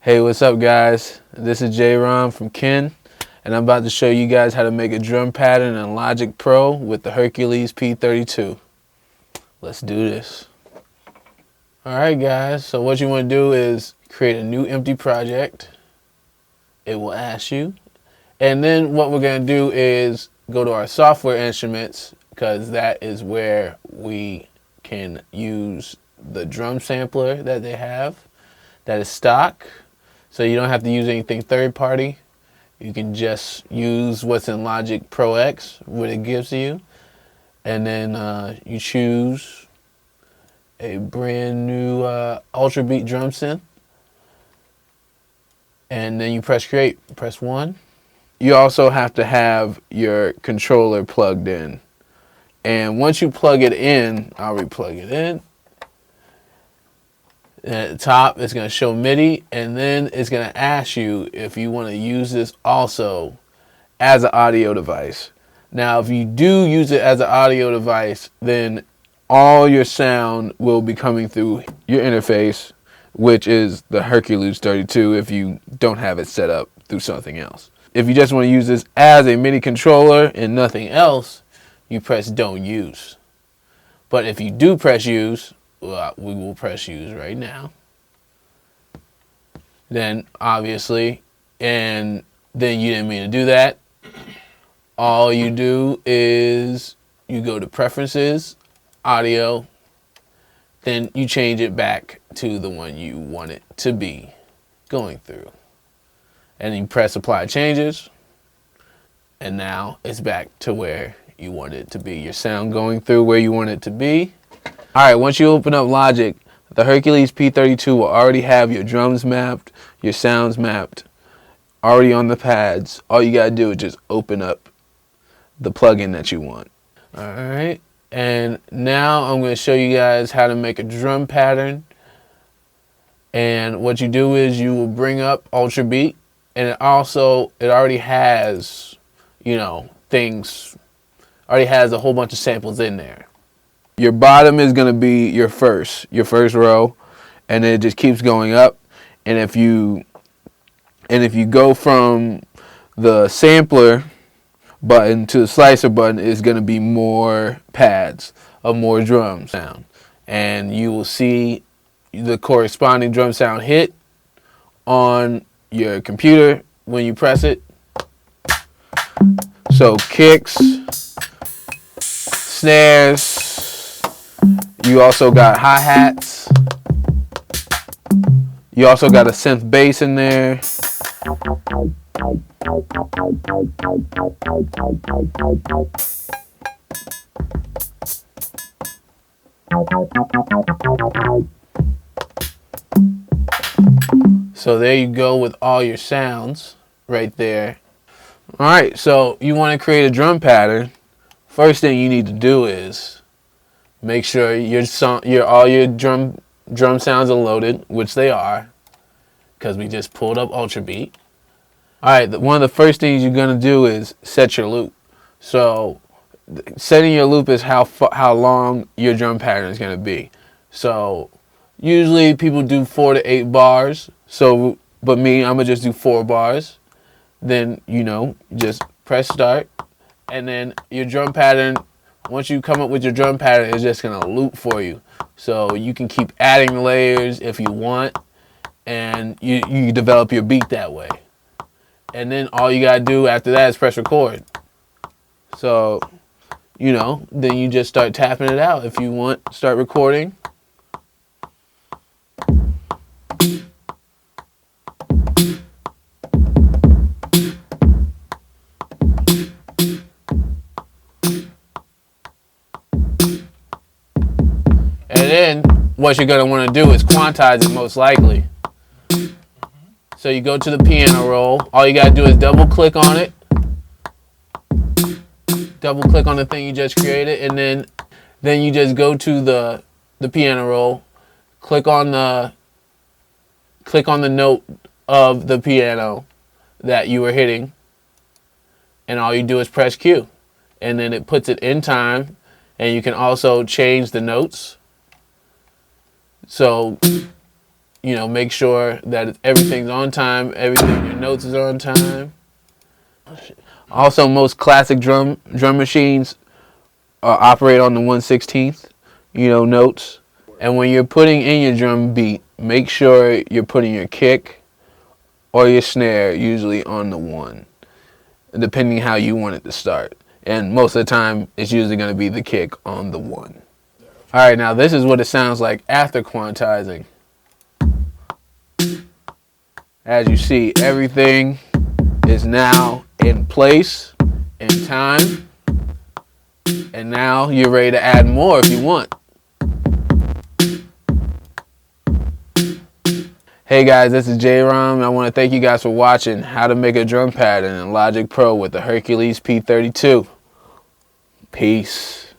Hey, what's up guys? This is J-Rom from Ken, and I'm about to show you guys how to make a drum pattern in Logic Pro with the Hercules P32. Let's do this. Alright guys, so what you want to do is create a new empty project. It will ask you. And then what we're going to do is go to our software instruments, because that is where we can use the drum sampler that they have. That is stock. So you don't have to use anything third party. You can just use what's in Logic Pro X, what it gives you. And then you choose a brand new Ultra Beat drum synth. And then you press create, press 1. You also have to have your controller plugged in. And once you plug it in, I'll re-plug it in. And at the top, it's going to show MIDI, and then it's going to ask you if you want to use this also as an audio device. Now, if you do use it as an audio device, then all your sound will be coming through your interface, which is the Hercules 32 if you don't have it set up through something else. If you just want to use this as a MIDI controller and nothing else, you press don't use. But if you do press use, well, we will press use right now. Then obviously, and then you didn't mean to do that. All you do is you go to preferences, audio, then you change it back to the one you want it to be going through. And then you press apply changes, and now it's back to where you want it to be. Your sound going through where you want it to be. Alright, once you open up Logic, the Hercules P32 will already have your drums mapped, your sounds mapped, already on the pads. All you gotta do is just open up the plugin that you want. Alright, and now I'm going to show you guys how to make a drum pattern. And what you do is you will bring up Ultra Beat, and it already has, things, already has a whole bunch of samples in there. Your bottom is going to be your first row, and then it just keeps going up. And if you go from the sampler button to the slicer button, it's going to be more pads of more drum sound, and you will see the corresponding drum sound hit on your computer when you press it. So kicks, snares. You also got hi-hats. You also got a synth bass in there. So there you go with all your sounds right there. Alright, so you want to create a drum pattern. First thing you need to do is make sure all your drum sounds are loaded, which they are, because we just pulled up Ultra Beat. Alright, one of the first things you're going to do is set your loop. So setting your loop is how long your drum pattern is going to be. So usually people do 4 to 8 bars. So, but me, I'm going to just do 4 bars. Then, just press start. And then your drum pattern, once you come up with your drum pattern, it's just going to loop for you. So you can keep adding layers if you want, and you develop your beat that way. And then all you got to do after that is press record. So, then you just start tapping it out. If you want, start recording. And then what you're going to want to do is quantize it, most likely. So you go to the piano roll. All you got to do is double click on it. Double click on the thing you just created, and then you just go to the piano roll. Click on the note of the piano that you were hitting, and all you do is press Q, and then it puts it in time. And you can also change the notes. So You know, make sure that everything's on time, everything, your notes is on time. Also, most classic drum machines operate on the 1/16th, notes. And when you're putting in your drum beat, make sure you're putting your kick or your snare usually on the 1, depending how you want it to start. And most of the time, it's usually going to be the kick on the 1. All right, now this is what it sounds like after quantizing. As you see, everything is now in place, in time, and now you're ready to add more if you want. Hey guys, this is J-Rom. I want to thank you guys for watching how to make a drum pattern in Logic Pro with the Hercules P32. Peace.